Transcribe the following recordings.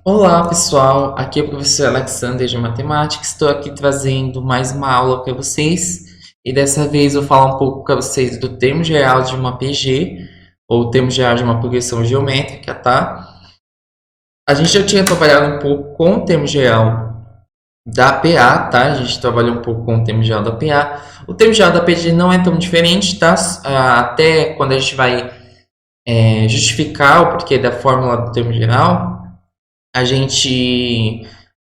Olá, pessoal. Aqui é o professor Alexander de Matemática. Estou aqui trazendo mais uma aula para vocês. E dessa vez eu vou falar um pouco para vocês do termo geral de uma PG, ou termo geral de uma progressão geométrica, tá? A gente já tinha trabalhado um pouco com o termo geral da PA, tá? A gente trabalhou um pouco com o termo geral da PA. O termo geral da PG não é tão diferente, tá? Até quando a gente vai justificar o porquê da fórmula do termo geral, a gente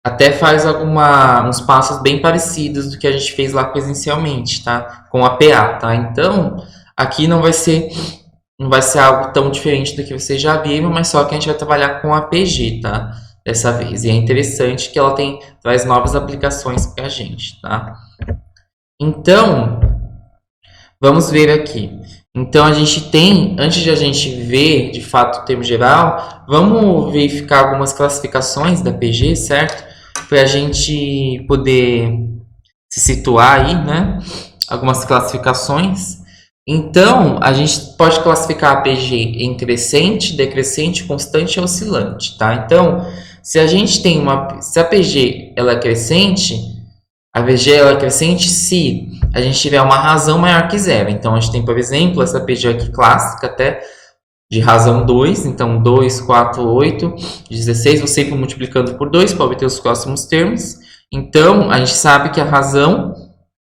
até faz uns passos bem parecidos do que a gente fez lá presencialmente, tá? Com a PA, tá? Então, aqui não vai ser algo tão diferente do que vocês já viram, mas só que a gente vai trabalhar com a PG, tá? Dessa vez. E é interessante que ela traz novas aplicações para a gente, tá? Então, vamos ver aqui. Então, a gente tem, antes de a gente ver de fato o termo geral, vamos verificar algumas classificações da PG, certo? Para a gente poder se situar aí, né? Algumas classificações. Então, a gente pode classificar a PG em crescente, decrescente, constante e oscilante, tá? Então, se a PG ela é crescente, a PG ela é crescente se a gente tiver uma razão maior que zero. Então, a gente tem, por exemplo, essa PG aqui clássica até de razão 2. Então, 2, 4, 8, 16. Vou sempre multiplicando por 2 para obter os próximos termos. Então, a gente sabe que a razão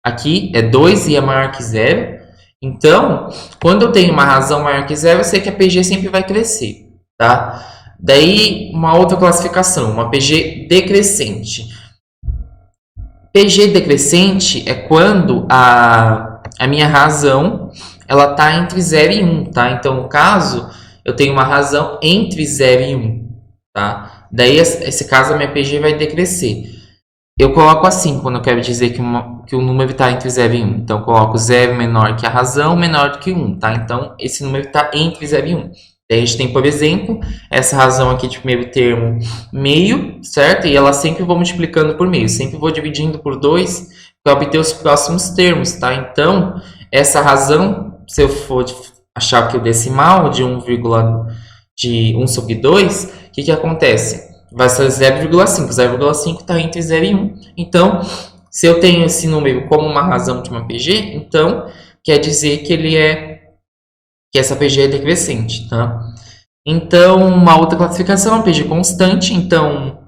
aqui é 2 e é maior que zero. Então, quando eu tenho uma razão maior que zero, eu sei que a PG sempre vai crescer, tá? Daí, uma outra classificação, uma PG decrescente. PG decrescente é quando a minha razão ela está entre 0 e 1, tá? Então, no caso, eu tenho uma razão entre 0 e 1, tá? Daí, esse caso, a minha PG vai decrescer. Eu coloco assim, quando eu quero dizer que o número está entre 0 e 1. Então, eu coloco 0 menor que a razão, menor do que 1, tá? Então, esse número está entre 0 e 1. Daí, a gente tem, por exemplo, essa razão aqui de primeiro termo, meio, certo? E ela sempre vou multiplicando por meio. Sempre vou dividindo por 2 para obter os próximos termos, tá? Então, essa razão, se eu for achar aqui o decimal de 1 sobre 2, o que acontece? Vai ser 0,5. 0,5 está entre 0 e 1. Então, se eu tenho esse número como uma razão de uma PG, então quer dizer que essa PG é decrescente, tá? Então, uma outra classificação é a PG constante. Então,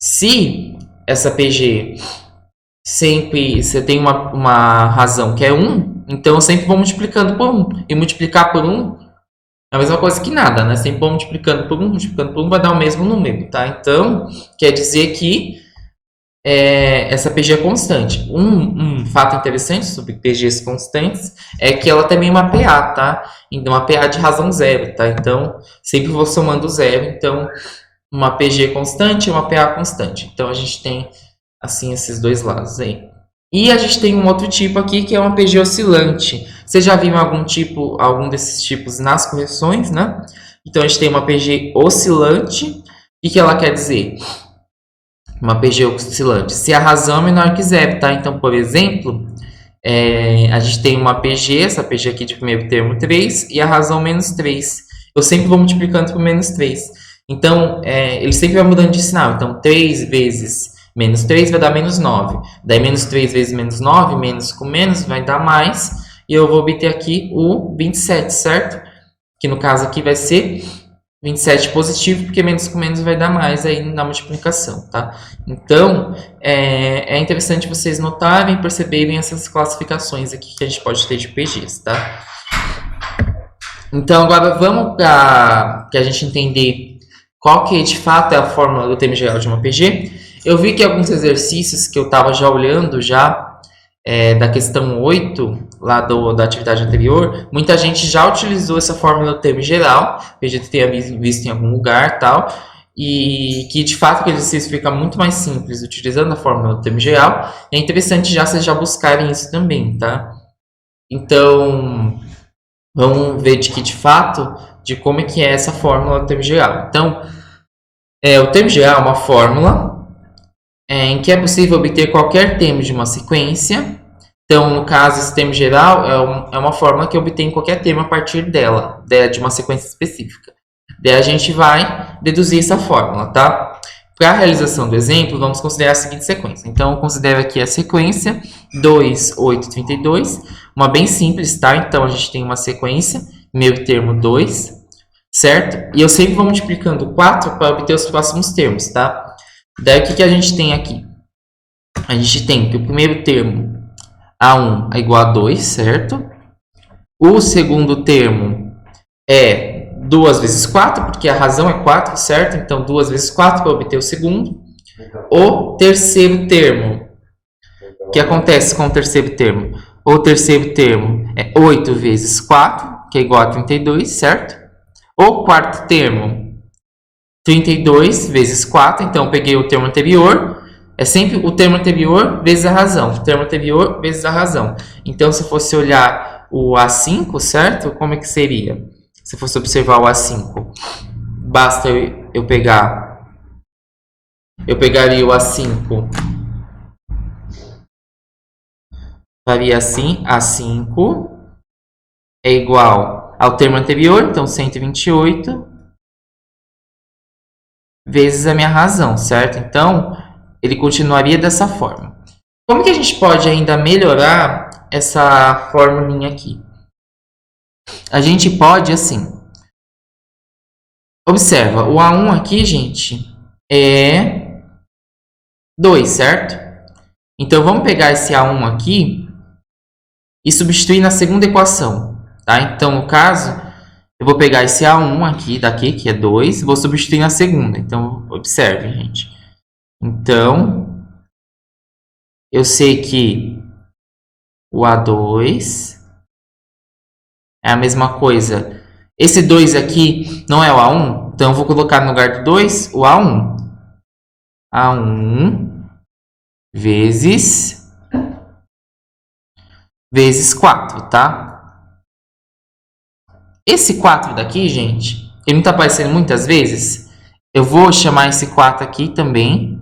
se essa PG sempre você tem uma razão que é 1, então eu sempre vou multiplicando por 1. E multiplicar por 1 é a mesma coisa que nada, né? Sempre vou multiplicando por 1, vai dar o mesmo número, tá? Então, quer dizer que essa PG é constante. Um fato interessante sobre PGs constantes é que ela também é uma PA, tá? Então, uma PA de razão zero, tá? Então, sempre vou somando zero. Então, uma PG constante e uma PA constante. Então, a gente tem, assim, esses dois lados aí. E a gente tem um outro tipo aqui que é uma PG oscilante. Você já viu algum desses tipos nas correções, né? Então, a gente tem uma PG oscilante. O que ela quer dizer? Uma PG oscilante. Se a razão é menor que zero, tá? Então, por exemplo, a gente tem uma PG, essa PG aqui de primeiro termo 3, e a razão menos 3. Eu sempre vou multiplicando por menos 3. Então, ele sempre vai mudando de sinal. Então, 3 vezes menos 3 vai dar menos 9. Daí, menos 3 vezes menos 9, menos com menos vai dar mais. E eu vou obter aqui o 27, certo? Que no caso aqui vai ser 27 positivo, porque menos com menos vai dar mais aí na multiplicação, tá? Então, é interessante vocês notarem e perceberem essas classificações aqui que a gente pode ter de PGs, tá? Então, agora vamos para a gente entender qual que de fato é a fórmula do termo geral de uma PG. Eu vi que alguns exercícios que eu estava já olhando da questão 8, lá da atividade anterior, muita gente já utilizou essa fórmula do termo geral, acredito que tenha visto em algum lugar tal, e que de fato aquele exercício fica muito mais simples utilizando a fórmula do termo geral. É interessante vocês já buscarem isso também, tá? Então, vamos ver de fato de como é que é essa fórmula do termo geral. Então, o termo geral é uma fórmula em que é possível obter qualquer termo de uma sequência. Então, no caso, esse termo geral é uma fórmula que obtém qualquer termo a partir de uma sequência específica. Daí a gente vai deduzir essa fórmula, tá? Para a realização do exemplo, vamos considerar a seguinte sequência. Então, eu considero aqui a sequência 2, 8, 32, uma bem simples, tá? Então, a gente tem uma sequência, meio termo 2, certo? E eu sempre vou multiplicando 4 para obter os próximos termos, tá? Daí, o que a gente tem aqui? A gente tem que o primeiro termo, A1, é igual a 2, certo? O segundo termo é 2 vezes 4, porque a razão é 4, certo? Então, 2 vezes 4 para obter o segundo. O terceiro termo, o que acontece com o terceiro termo? O terceiro termo é 8 vezes 4, que é igual a 32, certo? O quarto termo, 32 vezes 4, então eu peguei o termo anterior, é sempre o termo anterior vezes a razão, o termo anterior vezes a razão. Então, se eu fosse olhar o A5, certo? Como é que seria? Se fosse observar o A5, basta eu pegaria o A5, faria assim, A5 é igual ao termo anterior, então 128, vezes a minha razão, certo? Então, ele continuaria dessa forma. Como que a gente pode ainda melhorar essa formulinha aqui? A gente pode, assim, observa, o A1 aqui, gente, é 2, certo? Então, vamos pegar esse A1 aqui e substituir na segunda equação, tá? Então, no caso, eu vou pegar esse A1 aqui, daqui, que é 2, e vou substituir na segunda. Então, observe, gente. Então, eu sei que o A2 é a mesma coisa. Esse 2 aqui não é o A1, então eu vou colocar no lugar do 2 o A1. A1 vezes 4, tá? Esse 4 daqui, gente, ele não tá aparecendo muitas vezes. Eu vou chamar esse 4 aqui também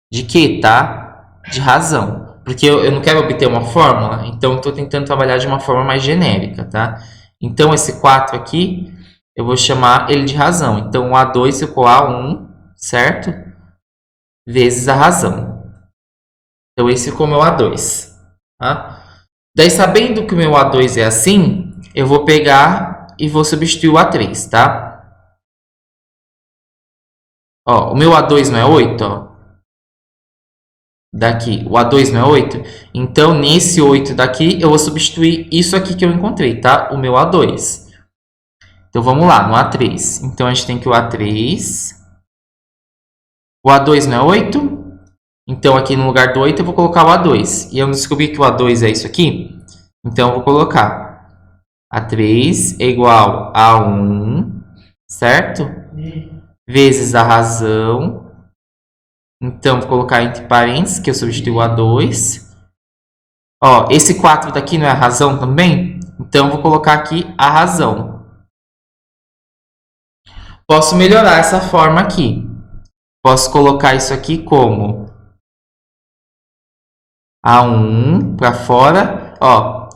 de quê, tá? De razão. Porque eu não quero obter uma fórmula, então eu estou tentando trabalhar de uma forma mais genérica, tá? Então, esse 4 aqui, eu vou chamar ele de razão. Então, o A2 ficou A1, certo? Vezes a razão. Então, esse ficou meu A2, tá? Daí, sabendo que o meu A2 é assim, eu vou pegar e vou substituir o A3, tá? Ó, o meu A2 não é 8, ó. Daqui, o A2 não é 8? Então, nesse 8 daqui, eu vou substituir isso aqui que eu encontrei, tá? O meu A2. Então, vamos lá, no A3. Então, a gente tem que o A3... O A2 não é 8? Então, aqui no lugar do 8, eu vou colocar o A2. E eu descobri que o A2 é isso aqui. Então, eu vou colocar A3 é igual a 1, certo? Vezes a razão. Então, vou colocar entre parênteses, que eu substituo a 2. Ó, esse 4 daqui não é a razão também? Então, vou colocar aqui a razão. Posso melhorar essa forma aqui. Posso colocar isso aqui como A1 para fora. Ó.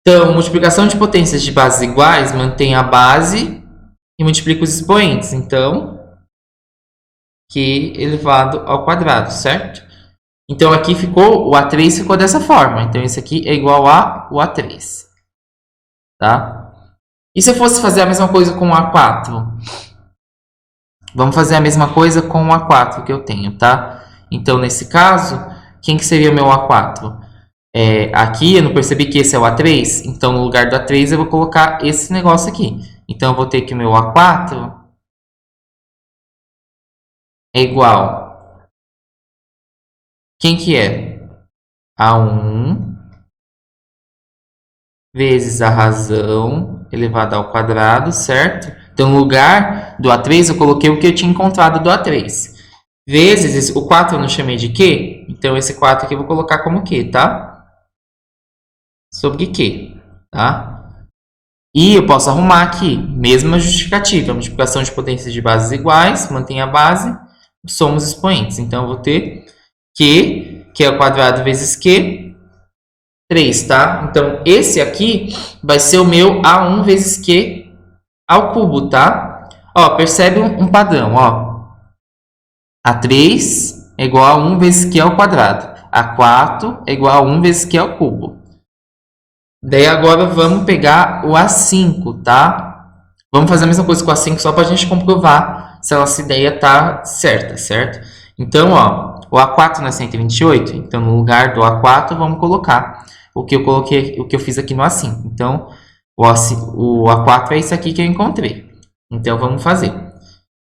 Então, multiplicação de potências de bases iguais mantém a base e multiplica os expoentes. Então, Q elevado ao quadrado, certo? Então, aqui ficou, o A3 ficou dessa forma. Então, esse aqui é igual a o A3. Tá? E se eu fosse fazer a mesma coisa com o A4? Vamos fazer a mesma coisa com o A4 que eu tenho, tá? Então, nesse caso, quem que seria o meu A4? Aqui eu não percebi que esse é o A3, então no lugar do A3 eu vou colocar esse negócio aqui. Então, eu vou ter que o meu A4 é igual... Quem que é? A1 vezes a razão elevada ao quadrado, certo? Então, no lugar do A3, eu coloquei o que eu tinha encontrado do A3. Vezes, o 4 eu não chamei de Q, então esse 4 aqui eu vou colocar como Q, tá? Sobre Q, tá? E eu posso arrumar aqui, mesma justificativa, multiplicação de potências de bases iguais, mantém a base, somos expoentes. Então, eu vou ter Q, que é o quadrado vezes Q, 3, tá? Então, esse aqui vai ser o meu A1 vezes Q ao cubo, tá? Ó, percebe um padrão, ó. A3 é igual a 1 vezes Q ao quadrado. A4 é igual a 1 vezes Q ao cubo. Daí agora vamos pegar o A5, tá? Vamos fazer a mesma coisa com o A5 só para a gente comprovar se a nossa ideia tá certa, certo? Então, ó, o A4 não é 128, então no lugar do A4 vamos colocar o que eu coloquei, o que eu fiz aqui no A5. Então, o A4 é isso aqui que eu encontrei. Então, vamos fazer.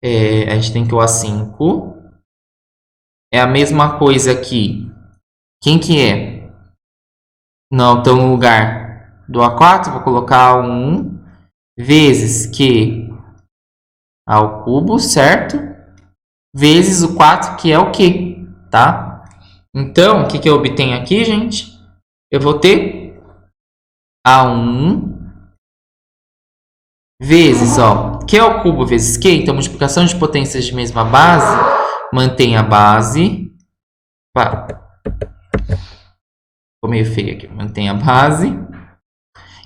A gente tem que o A5 é a mesma coisa aqui. Quem que é? Não, então no lugar do A4, vou colocar 1 vezes Q ao cubo, certo? Vezes o 4, que é o Q, tá? Então, o que eu obtenho aqui, gente? Eu vou ter A1 vezes, ó, Q ao cubo vezes Q. Então, multiplicação de potências de mesma base, mantém a base. Ficou meio feio aqui. Mantém a base.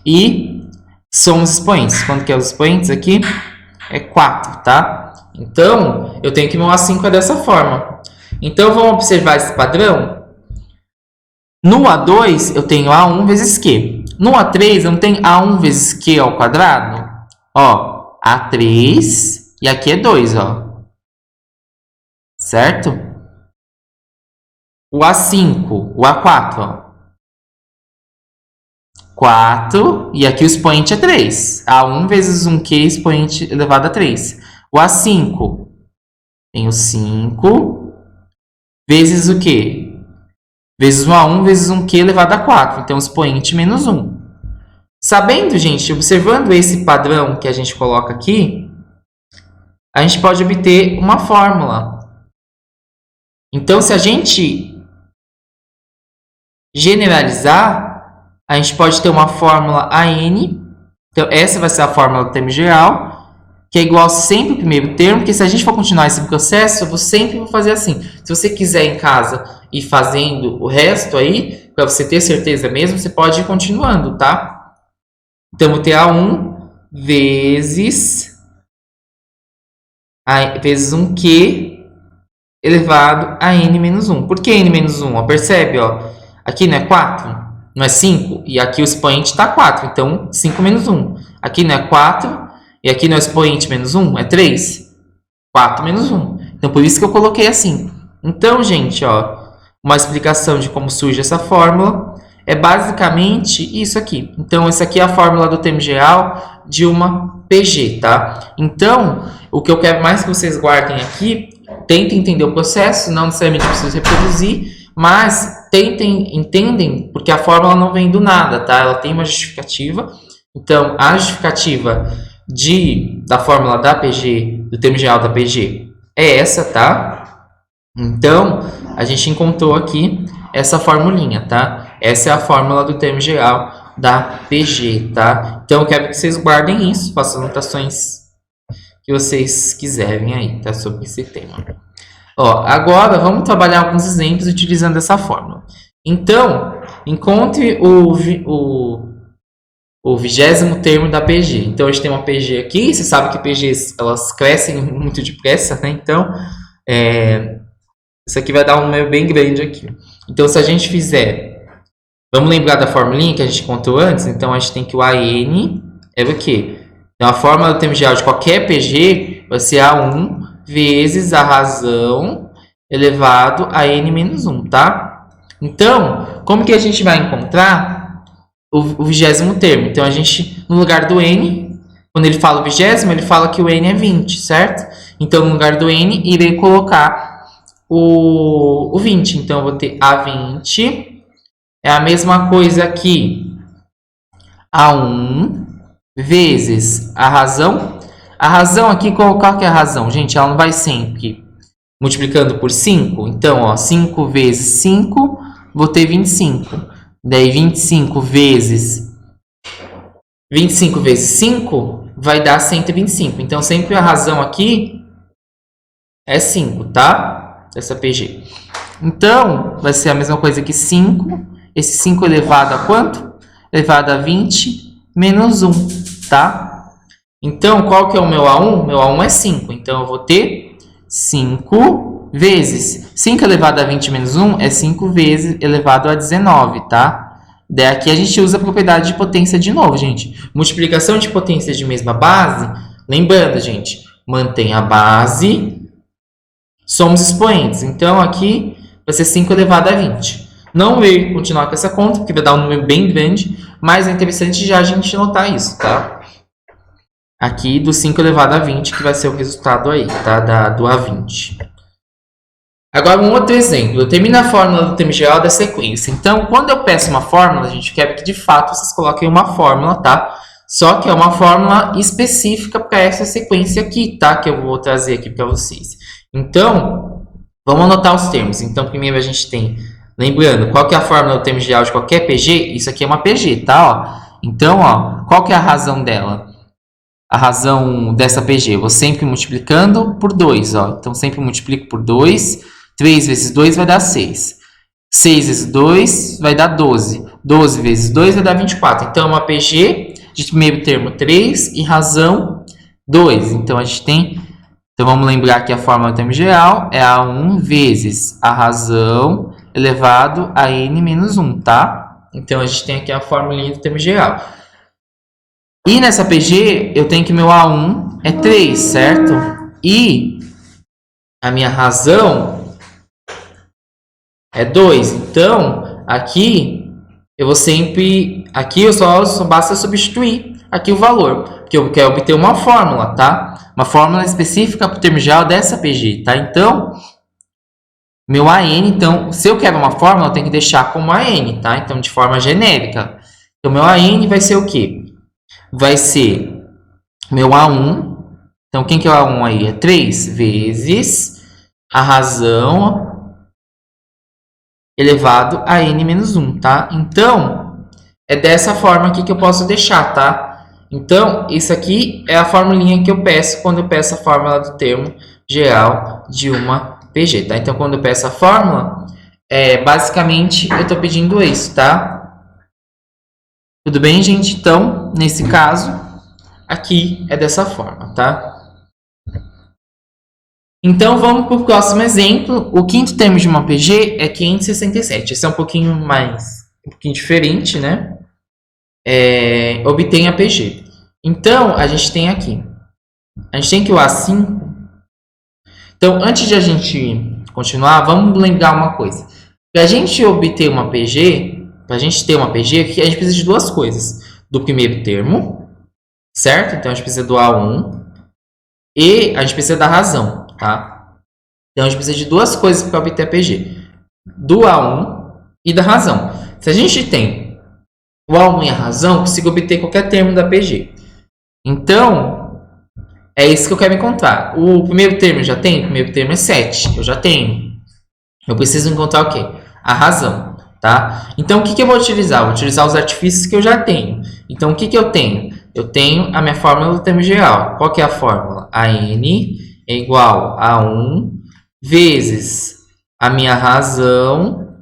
E soma os expoentes. Quanto que é os expoentes aqui? É 4, tá? Então, eu tenho que meu A5 é dessa forma. Então, vamos observar esse padrão. No A2, eu tenho A1 vezes Q. No A3, eu não tenho A1 vezes Q ao quadrado? Ó, A3 e aqui é 2, ó. Certo? O A5, o A4, ó. 4, e aqui o expoente é 3. A1 vezes 1Q expoente elevado a 3. O A5 tem o 5 vezes o quê? Vezes o A1 vezes 1Q elevado a 4. Então, expoente menos 1. Sabendo, gente, observando esse padrão que a gente coloca aqui, a gente pode obter uma fórmula. Então, se a gente generalizar, a gente pode ter uma fórmula AN. Então, essa vai ser a fórmula do termo geral, que é igual sempre ao primeiro termo, porque se a gente for continuar esse processo, eu sempre vou fazer assim. Se você quiser em casa ir fazendo o resto aí, para você ter certeza mesmo, você pode ir continuando, tá? Então, vou ter A1 vezes 1Q elevado a N menos 1. Por que N menos 1? Ó, percebe? Ó, aqui não é 4? Não é 5? E aqui o expoente está 4. Então, 5 menos 1. Aqui não é 4. E aqui não é expoente menos 1. É 3. 4 menos 1. Então, por isso que eu coloquei assim. Então, gente, ó, uma explicação de como surge essa fórmula é basicamente isso aqui. Então, essa aqui é a fórmula do termo geral de uma PG, tá? Então, o que eu quero mais que vocês guardem aqui, tentem entender o processo, não necessariamente precisa reproduzir, mas entendem, porque a fórmula não vem do nada, tá? Ela tem uma justificativa. Então, a justificativa da fórmula da PG, do termo geral da PG, é essa, tá? Então, a gente encontrou aqui essa formulinha, tá? Essa é a fórmula do termo geral da PG, tá? Então, eu quero que vocês guardem isso, façam anotações que vocês quiserem aí, tá? Sobre esse tema. Ó, agora, vamos trabalhar alguns exemplos utilizando essa fórmula. Então, encontre o 20º termo da PG. Então, a gente tem uma PG aqui. Você sabe que PGs, elas crescem muito depressa, né? Então, isso aqui vai dar um número bem grande aqui. Então, se a gente fizer... Vamos lembrar da formulinha que a gente encontrou antes? Então, a gente tem que o AN é o quê? Então, a fórmula do termo geral de qualquer PG vai ser A1 vezes a razão elevado a N menos 1, tá? Então, como que a gente vai encontrar o 20º termo? Então, a gente, no lugar do N, quando ele fala o 20º, ele fala que o N é 20, certo? Então, no lugar do N, irei colocar o 20. Então, eu vou ter A20 é a mesma coisa aqui, A1 vezes a razão. A razão aqui, qual que é a razão? Gente, ela não vai sempre multiplicando por 5. Então, ó, 5 vezes 5, vou ter 25. Daí, 25 vezes 5 vai dar 125. Então, sempre a razão aqui é 5, tá? Essa PG. Então, vai ser a mesma coisa que 5. Esse 5 elevado a quanto? Elevado a 20 menos 1, tá? Então, qual que é o meu A1? Meu A1 é 5. Então, eu vou ter 5 vezes. 5 elevado a 20 menos 1 é 5 vezes elevado a 19, tá? Daí aqui a gente usa a propriedade de potência de novo, gente. Multiplicação de potência de mesma base. Lembrando, gente, mantém a base, somos expoentes. Então, aqui vai ser 5 elevado a 20. Não vou continuar com essa conta, porque vai dar um número bem grande, mas é interessante já a gente notar isso, tá? Aqui do 5 elevado a 20, que vai ser o resultado aí, tá? Do A20. Agora, um outro exemplo. Eu termino a fórmula do termo geral da sequência. Então, quando eu peço uma fórmula, a gente quer que de fato vocês coloquem uma fórmula, tá? Só que é uma fórmula específica para essa sequência aqui, tá? Que eu vou trazer aqui para vocês. Então, vamos anotar os termos. Então, primeiro a gente tem... Lembrando, qual que é a fórmula do termo geral de qualquer PG? Isso aqui é uma PG, tá? Ó. Então, ó, qual que é a razão dela? A razão dessa PG? Eu vou sempre multiplicando por 2, ó. Então, sempre multiplico por 2. 3 vezes 2 vai dar 6. 6 vezes 2 vai dar 12. 12 vezes 2 vai dar 24. Então, é uma PG de primeiro termo 3 e razão 2. Então, a gente tem... Então, vamos lembrar que a fórmula do termo geral é A1 vezes a razão elevado a n menos 1, tá? Então, a gente tem aqui a fórmula do termo geral. E nessa PG, eu tenho que meu A1 é 3, certo? E a minha razão é 2. Então, aqui, eu vou sempre... Aqui, eu só basta substituir aqui o valor. Porque eu quero obter uma fórmula, tá? Uma fórmula específica para o termo geral dessa PG, tá? Então... Meu AN, então, se eu quero uma fórmula, eu tenho que deixar como AN, tá? Então, de forma genérica. Então, meu AN vai ser o quê? Vai ser meu A1. Então, quem que é o A1 aí? É 3 vezes a razão elevado a n menos 1, tá? Então, é dessa forma aqui que eu posso deixar, tá? Então, isso aqui é a formulinha que eu peço quando eu peço a fórmula do termo geral de uma PG, tá? Então, quando eu peço a fórmula, basicamente, eu estou pedindo isso, tá? Tudo bem, gente? Então, nesse caso, aqui é dessa forma, tá? Então, vamos para o próximo exemplo. O quinto termo de uma PG é 567. Esse é um pouquinho diferente, né? Obtém a PG. Então, a gente tem aqui. A gente tem que o A5... Então, antes de a gente continuar, vamos lembrar uma coisa. Para a gente obter uma PG, para a gente ter uma PG, a gente precisa de duas coisas. Do primeiro termo, certo? Então, a gente precisa do A1 e a gente precisa da razão, tá? Então, a gente precisa de duas coisas para obter a PG. Do A1 e da razão. Se a gente tem o A1 e a razão, eu consigo obter qualquer termo da PG. Então... é isso que eu quero encontrar. O primeiro termo eu já tenho? O primeiro termo é 7. Eu já tenho. Eu preciso encontrar o quê? A razão, tá? Então, o que eu vou utilizar? Eu vou utilizar os artifícios que eu já tenho. Então, o que eu tenho? Eu tenho a minha fórmula do termo geral. Qual que é a fórmula? A n é igual a 1 vezes a minha razão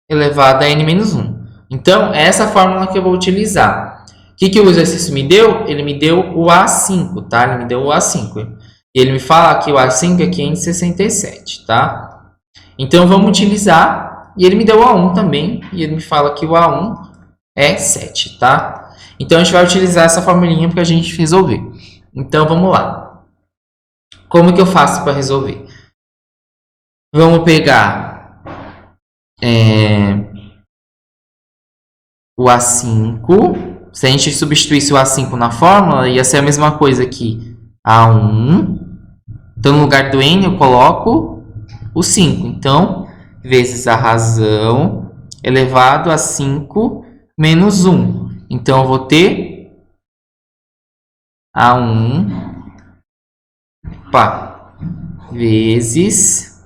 elevada a n menos 1. Então, é essa fórmula que eu vou utilizar. O que o exercício me deu? Ele me deu o A5, tá? Ele me deu o A5. E ele me fala que o A5 é 567, tá? Então, vamos utilizar. E ele me deu o A1 também. E ele me fala que o A1 é 7, tá? Então, a gente vai utilizar essa formulinha para a gente resolver. Então, vamos lá. Como que eu faço para resolver? Vamos pegar o A5... Se a gente substituísse o A5 na fórmula, ia ser a mesma coisa aqui. A1. Então, no lugar do N, eu coloco o 5. Então, vezes a razão elevado a 5 menos 1. Então, eu vou ter A1 vezes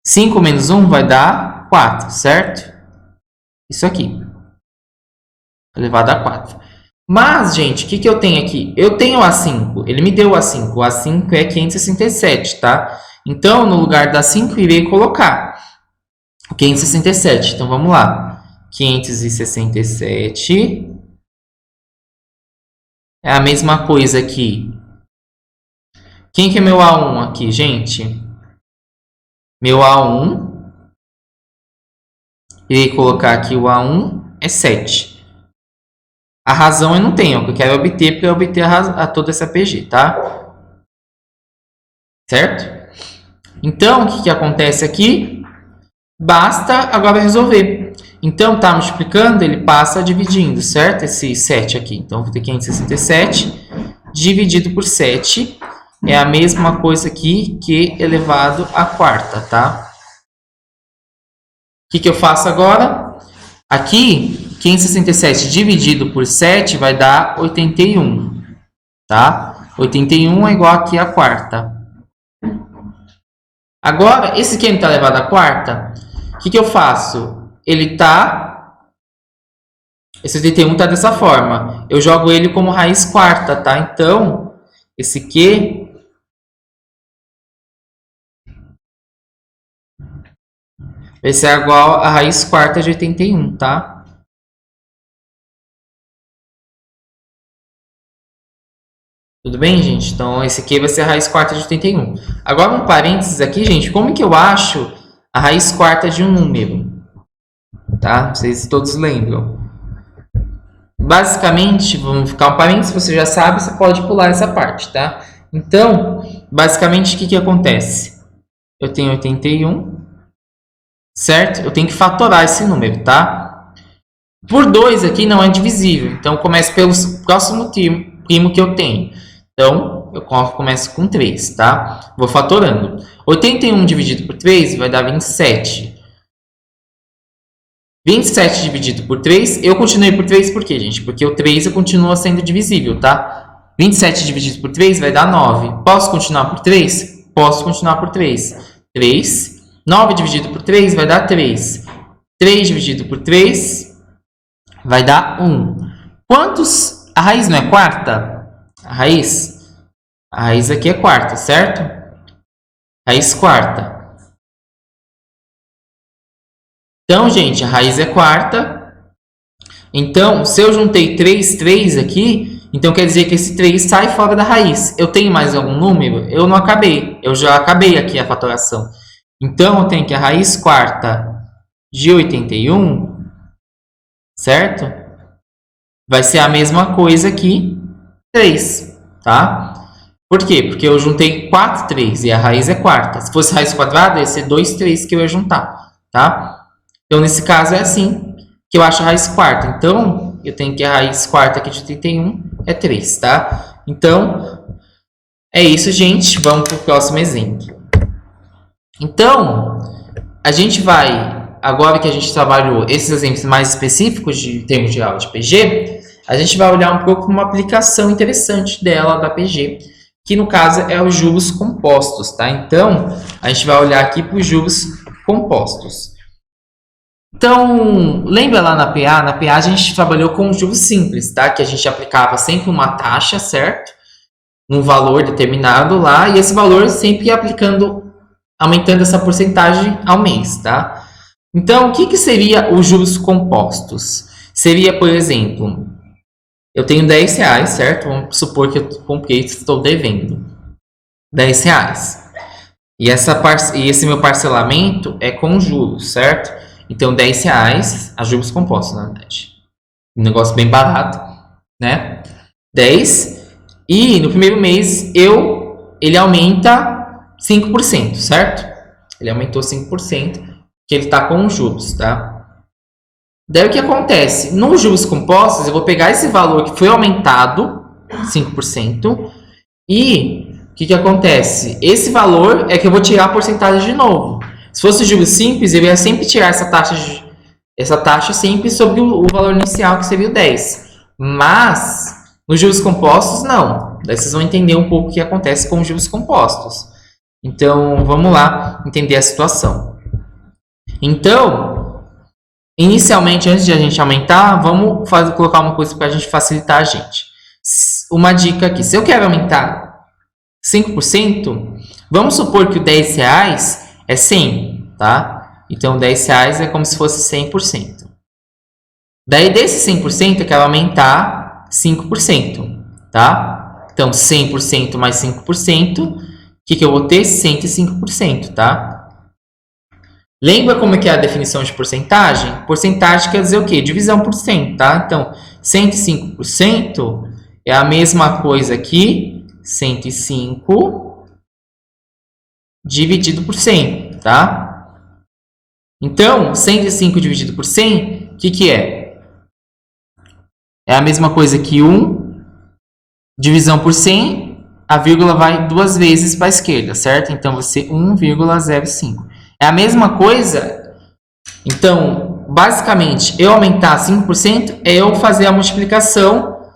5 menos 1 vai dar 4, certo? Isso aqui. Elevado a 4. Mas, gente, o que eu tenho aqui? Eu tenho o A5. Ele me deu o A5. O A5 é 567, tá? Então, no lugar da 5, irei colocar 567. Então, vamos lá. 567 é a mesma coisa aqui. Quem que é meu A1 aqui, gente? Meu A1, irei colocar aqui o A1 é 7. A razão eu não tenho, que eu quero obter para obter toda essa PG, tá? Certo? Então, o que acontece aqui? Basta agora resolver. Então, tá multiplicando, ele passa dividindo, certo? Esse 7 aqui. Então, vou ter 567 dividido por 7. É a mesma coisa aqui que elevado à quarta, tá? O que eu faço agora? Aqui, 567 dividido por 7 vai dar 81, tá? 81 é igual aqui a quarta. Agora, esse aqui não está elevado à quarta. O que eu faço? Ele tá... Esse 81 está dessa forma. Eu jogo ele como raiz quarta, tá? Então, esse Q vai ser igual a raiz quarta de 81, tá? Tudo bem, gente? Então, esse aqui vai ser a raiz quarta de 81. Agora, um parênteses aqui, gente. Como que eu acho a raiz quarta de um número? Tá? Vocês todos lembram. Basicamente, vamos ficar um parênteses. Você já sabe, você pode pular essa parte, tá? Então, basicamente, o que acontece? Eu tenho 81, certo? Eu tenho que fatorar esse número, tá? Por 2 aqui não é divisível. Então, eu começo pelo próximo primo que eu tenho. Então, eu começo com 3, tá? Vou fatorando. 81 dividido por 3 vai dar 27. 27 dividido por 3, eu continuei por 3 por quê, gente? Porque o 3 continua sendo divisível, tá? 27 dividido por 3 vai dar 9. Posso continuar por 3? Posso continuar por 3. 3. 9 dividido por 3 vai dar 3. 3 dividido por 3 vai dar 1. Quantos? A raiz não é quarta? A raiz aqui é quarta, certo? Raiz quarta. Então, gente, a raiz é quarta. Então, se eu juntei 3 aqui, então quer dizer que esse 3 sai fora da raiz. Eu tenho mais algum número? Eu não acabei. Eu já acabei aqui a fatoração. Então, eu tenho que a raiz quarta de 81, certo? Vai ser a mesma coisa aqui, 3, tá? Por quê? Porque eu juntei 4 3 e a raiz é quarta. Se fosse raiz quadrada, ia ser 2 3 que eu ia juntar, tá? Então, nesse caso, é assim que eu acho a raiz quarta. Então, eu tenho que a raiz quarta aqui de 81 é 3, tá? Então, é isso, gente. Vamos para o próximo exemplo. Então, a gente vai, agora que a gente trabalhou esses exemplos mais específicos de termos geral de PG, a gente vai olhar um pouco uma aplicação interessante dela, da PG, que no caso é os juros compostos, tá? Então, a gente vai olhar aqui para os juros compostos. Então, lembra lá na PA? Na PA a gente trabalhou com juros simples, tá? Que a gente aplicava sempre uma taxa, certo? Um valor determinado lá, e esse valor sempre ia aplicando, aumentando essa porcentagem ao mês, tá? Então, o que seria os juros compostos? Seria, por exemplo, eu tenho R$10, certo? Vamos supor que eu comprei e estou devendo R$10. E esse meu parcelamento é com juros, certo? Então, R$10, a juros compostos, na verdade. Um negócio bem barato, né? 10. E no primeiro mês, ele aumenta 5%, certo? Ele aumentou 5%, que ele está com juros, tá? Daí, o que acontece? Nos juros compostos, eu vou pegar esse valor que foi aumentado, 5%, e o que acontece? Esse valor é que eu vou tirar a porcentagem de novo. Se fosse juros simples, eu ia sempre tirar essa taxa sempre sobre o valor inicial, que seria o 10. Mas, nos juros compostos, não. Daí vocês vão entender um pouco o que acontece com os juros compostos. Então, vamos lá entender a situação. Então, inicialmente, antes de a gente aumentar, vamos colocar uma coisa para a gente facilitar a gente. Uma dica aqui. Se eu quero aumentar 5%, vamos supor que o R$10 é 100, tá? Então, R$10 é como se fosse 100%. Daí, desse 100%, eu quero aumentar 5%, tá? Então, 100% mais 5%, o que eu vou ter? 105%, tá? Lembra como é que é a definição de porcentagem? Porcentagem quer dizer o quê? Divisão por 100, tá? Então, 105% é a mesma coisa aqui, 105 dividido por 100, tá? Então, 105 dividido por 100, o que é? É a mesma coisa que 1 divisão por 100, a vírgula vai 2 vezes para a esquerda, certo? Então, vai ser 1,05. É a mesma coisa. Então, basicamente, eu aumentar 5% é eu fazer a multiplicação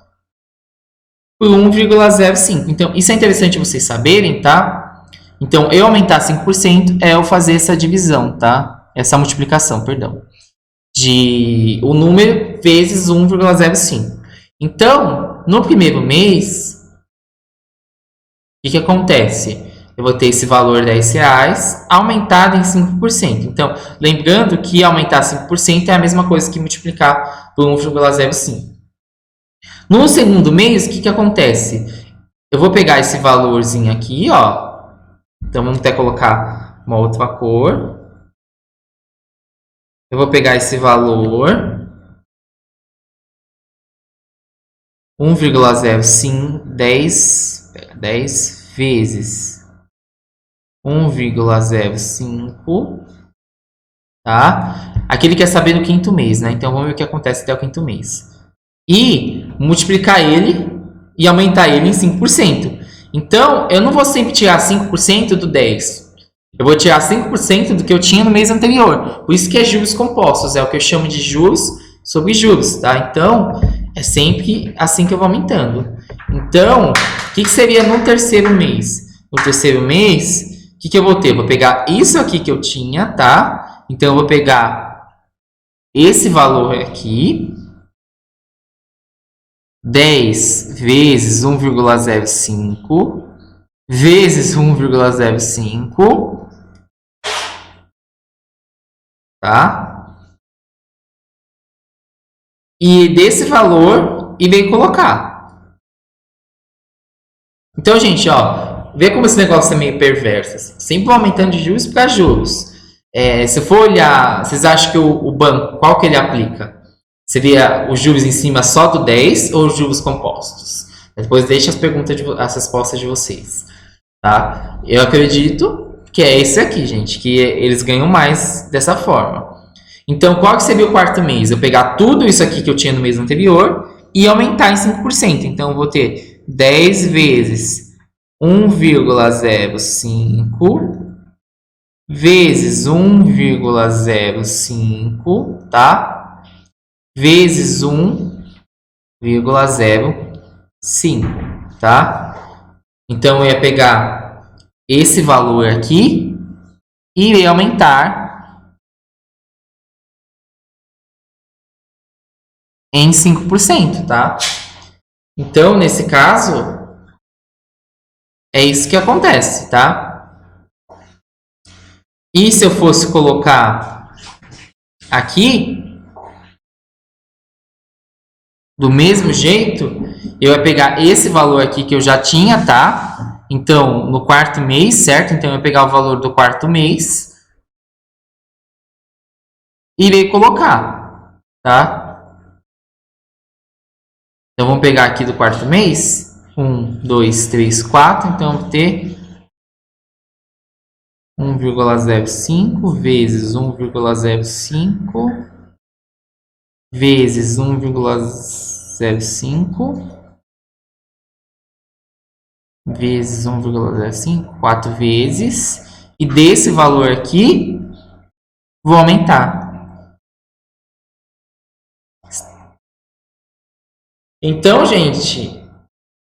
por 1,05. Então, isso é interessante vocês saberem, tá? Então, eu aumentar 5% é eu fazer essa divisão, tá? Essa multiplicação, perdão. De o número vezes 1,05. Então, no primeiro mês, o que acontece? Eu vou ter esse valor de R$10 aumentado em 5%. Então, lembrando que aumentar 5% é a mesma coisa que multiplicar por 1,05. No segundo mês, o que acontece? Eu vou pegar esse valorzinho aqui, ó. Então, vamos até colocar uma outra cor. Eu vou pegar esse valor 1,05, 10 vezes 1,05, tá? Aqui ele quer saber no quinto mês, né? Então, vamos ver o que acontece até o quinto mês. E multiplicar ele e aumentar ele em 5%. Então, eu não vou sempre tirar 5% do 10. Eu vou tirar 5% do que eu tinha no mês anterior. Por isso que é juros compostos. É o que eu chamo de juros sobre juros, tá? Então, é sempre assim que eu vou aumentando. Então, o que seria no terceiro mês? No terceiro mês, o que eu vou ter? Eu vou pegar isso aqui que eu tinha, tá? Então, eu vou pegar esse valor aqui. 10 vezes 1,05 vezes 1,05, tá? E desse valor, irei colocar. Então, gente, ó, vê como esse negócio é meio perverso. Assim. Sempre aumentando de juros para juros. Se eu for olhar, vocês acham que o banco, qual que ele aplica? Seria os juros em cima só do 10 ou os juros compostos? Depois deixa as respostas de vocês. Tá? Eu acredito que é esse aqui, gente. Que eles ganham mais dessa forma. Então, qual que seria o quarto mês? Eu pegar tudo isso aqui que eu tinha no mês anterior e aumentar em 5%. Então, eu vou ter 10 vezes 1,05 vezes 1,05, tá? Vezes 1,05, tá? Então, eu ia pegar esse valor aqui e ia aumentar em 5%, tá? Então, nesse caso, é isso que acontece, tá? E se eu fosse colocar aqui, do mesmo jeito, eu ia pegar esse valor aqui que eu já tinha, tá? Então, no quarto mês, certo? Então, eu ia pegar o valor do quarto mês e irei colocar, tá? Então, vamos pegar aqui do quarto mês. 1, 2, 3, 4. Então, eu vou ter 1,05 vezes 1,05 vezes 1,05 vezes 1,05, 4 vezes, e desse valor aqui, vou aumentar. Então, gente,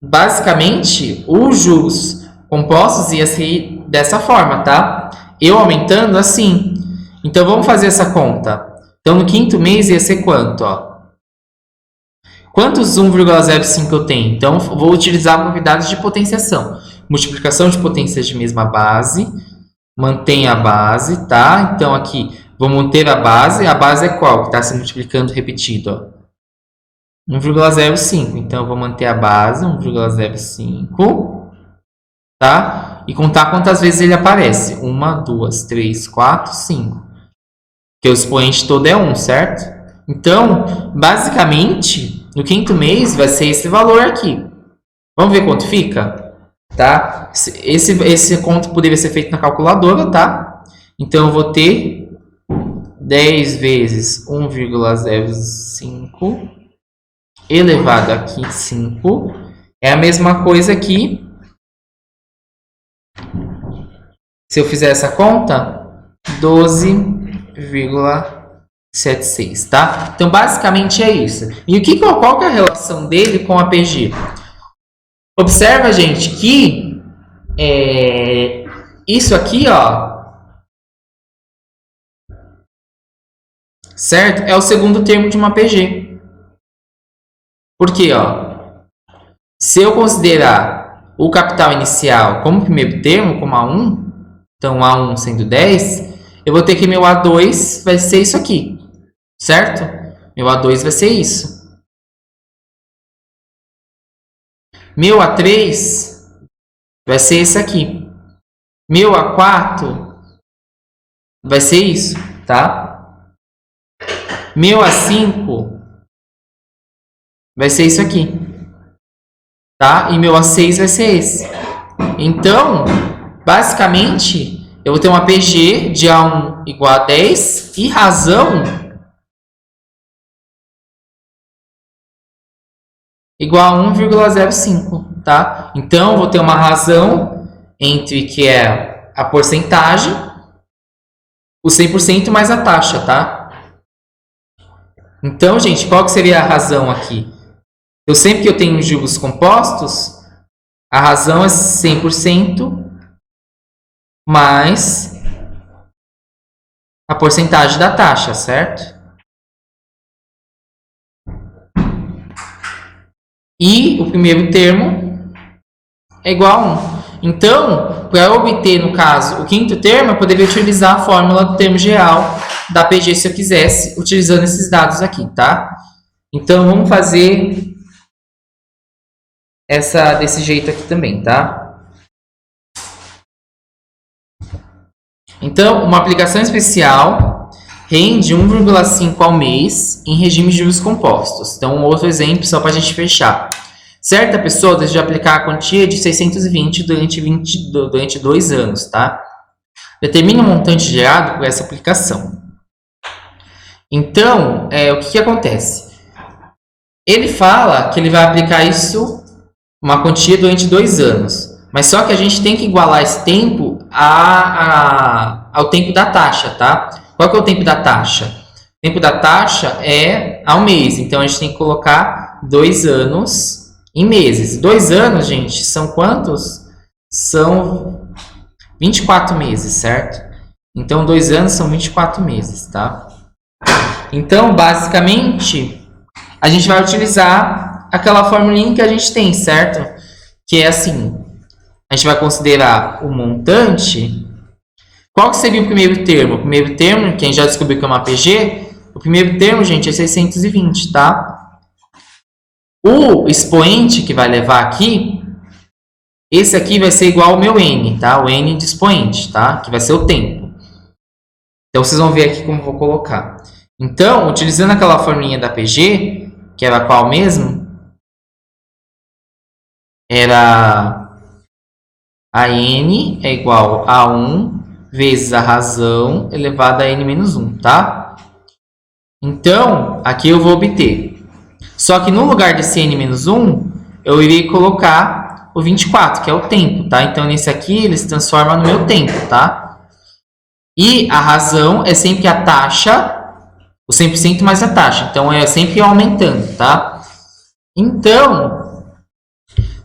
basicamente, os juros compostos ia ser dessa forma, tá? Eu aumentando assim. Então, vamos fazer essa conta. Então, no quinto mês ia ser quanto? Ó? Quantos 1,05 eu tenho? Então, vou utilizar propriedades de potenciação. Multiplicação de potências de mesma base. Mantém a base, tá? Então, aqui, vou manter a base. A base é qual? Que está se multiplicando repetido, ó. 1,05. Então, eu vou manter a base, 1,05, tá? E contar quantas vezes ele aparece. 1, 2, 3, 4, 5. Porque o expoente todo é 1, certo? Então, basicamente, no quinto mês vai ser esse valor aqui. Vamos ver quanto fica? Tá? Esse conto poderia ser feito na calculadora, tá? Então, eu vou ter 10 vezes 1,05 elevado a 5. É a mesma coisa que, se eu fizer essa conta, 12,76, tá? Então, basicamente é isso. E qual que é a relação dele com a PG? Observa, gente, que isso aqui, ó, certo? É o segundo termo de uma PG. Por quê, ó? Se eu considerar o capital inicial como primeiro termo, como A1, então A1 sendo 10, eu vou ter que meu A2 vai ser isso aqui, certo? Meu A2 vai ser isso. Meu A3 vai ser esse aqui. Meu A4 vai ser isso, tá? Meu A5 vai ser isso aqui, tá? E meu A6 vai ser esse. Então, basicamente, eu vou ter uma PG de A1 igual a 10 e razão igual a 1,05, tá? Então, eu vou ter uma razão entre que é a porcentagem, o 100% mais a taxa, tá? Então, gente, qual que seria a razão aqui? Sempre que eu tenho juros compostos, a razão é 100% mais a porcentagem da taxa, certo? E o primeiro termo é igual a 1. Então, para obter, no caso, o quinto termo, eu poderia utilizar a fórmula do termo geral da PG se eu quisesse, utilizando esses dados aqui, tá? Então, vamos fazer desse jeito aqui também, tá? Então, uma aplicação especial rende 1,5 ao mês em regime de juros compostos. Então, um outro exemplo só para a gente fechar. Certa pessoa deseja aplicar a quantia de 620 durante 2 anos, tá? Determina o montante gerado por essa aplicação. Então, o que acontece? Ele fala que ele vai aplicar isso, uma quantia durante 2 anos. Mas só que a gente tem que igualar esse tempo ao tempo da taxa, tá? Qual que é o tempo da taxa? O tempo da taxa é ao mês. Então, a gente tem que colocar 2 anos em meses. 2 anos, gente, são quantos? São 24 meses, certo? Então, 2 anos são 24 meses, tá? Então, basicamente, a gente vai utilizar aquela formulinha que a gente tem, certo? Que é assim, a gente vai considerar o montante. Qual que seria o primeiro termo? O primeiro termo, quem já descobriu que é uma PG, o primeiro termo, gente, é 620, tá? O expoente que vai levar aqui, esse aqui vai ser igual ao meu N, tá? O N de expoente, tá? Que vai ser o tempo. Então, vocês vão ver aqui como eu vou colocar. Então, utilizando aquela forminha da PG, que era qual mesmo? Era a N é igual a 1 vezes a razão elevada a N menos 1, tá? Então, aqui eu vou obter. Só que no lugar desse N menos 1, eu irei colocar o 24, que é o tempo, tá? Então, nesse aqui, ele se transforma no meu tempo, tá? E a razão é sempre a taxa, o 100% mais a taxa. Então, é sempre aumentando, tá? Então,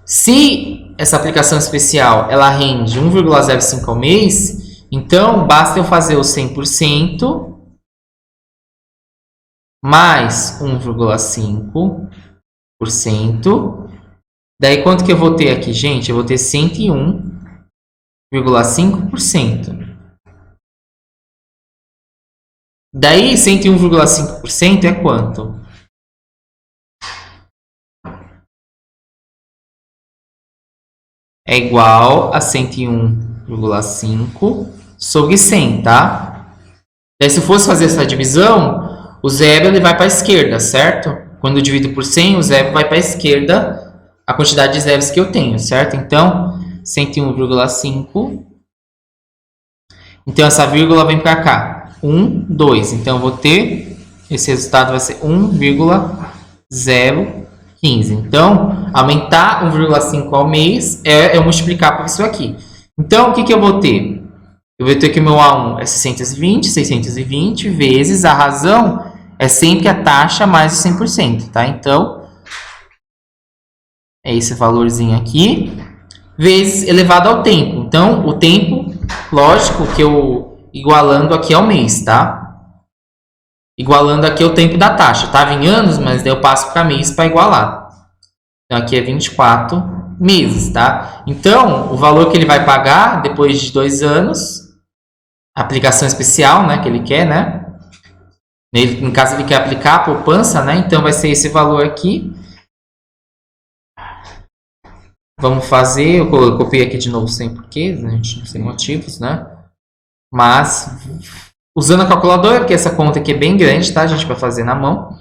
se essa aplicação especial ela rende 1,05 ao mês, então basta eu fazer o 100% mais 1,5%. Daí, quanto que eu vou ter aqui, gente? Eu vou ter 101,5%. Daí, 101,5% é quanto? é igual a 101,5 sobre 100, tá? Daí, se eu fosse fazer essa divisão, o zero ele vai para a esquerda, certo? Quando eu divido por 100, o zero vai para a esquerda, a quantidade de zeros que eu tenho, certo? Então, 101,5. Então, essa vírgula vem para cá. 1, 2. Então, eu vou ter... Esse resultado vai ser 1,015. Então, aumentar 1,5 ao mês é eu multiplicar por isso aqui. Então, o que eu vou ter? Eu vou ter que o meu A1 é 620 vezes a razão é sempre a taxa mais o 100%, tá? Então, é esse valorzinho aqui, vezes elevado ao tempo. Então, o tempo, lógico que eu igualando aqui ao mês, tá? Igualando aqui o tempo da taxa. Estava em anos, mas daí eu passo para mês para igualar. Então, aqui é 24 meses, tá? Então, o valor que ele vai pagar depois de 2 anos, aplicação especial, né, que ele quer, né? No caso, ele quer aplicar a poupança, né? Então, vai ser esse valor aqui. Vamos fazer, eu copiei aqui de novo sem porquê, gente, sem motivos, né? Mas, usando a calculadora, porque essa conta aqui é bem grande, tá, gente, para fazer na mão,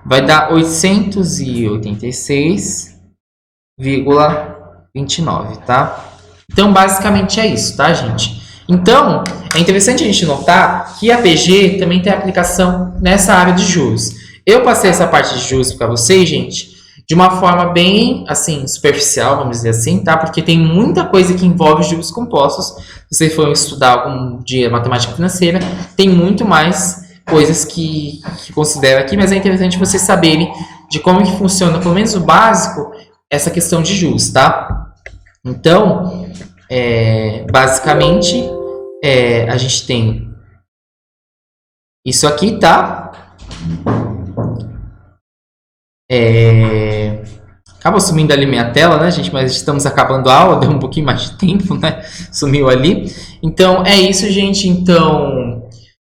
vai dar 886,29, tá? Então, basicamente é isso, tá, gente? Então, é interessante a gente notar que a PG também tem aplicação nessa área de juros. Eu passei essa parte de juros para vocês, gente, de uma forma bem, assim, superficial, vamos dizer assim, tá? Porque tem muita coisa que envolve juros compostos. Se vocês forem estudar algum dia matemática financeira, tem muito mais coisas que considero aqui, mas é interessante vocês saberem de como que funciona, pelo menos o básico, essa questão de juros, tá? Então, basicamente, a gente tem isso aqui, tá? Acabou sumindo ali minha tela, né, gente? Mas estamos acabando a aula, deu um pouquinho mais de tempo, né? Sumiu ali. Então, é isso, gente. Então,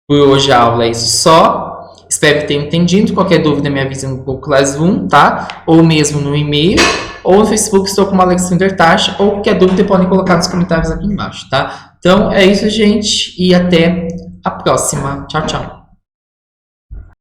por hoje a aula é isso só. Espero que tenham entendido. Qualquer dúvida, me avisa no Google Classroom, tá? Ou mesmo no e-mail. Ou no Facebook, estou como Alexander Tacha. Ou qualquer dúvida, podem colocar nos comentários aqui embaixo, tá? Então, é isso, gente. E até a próxima. Tchau, tchau.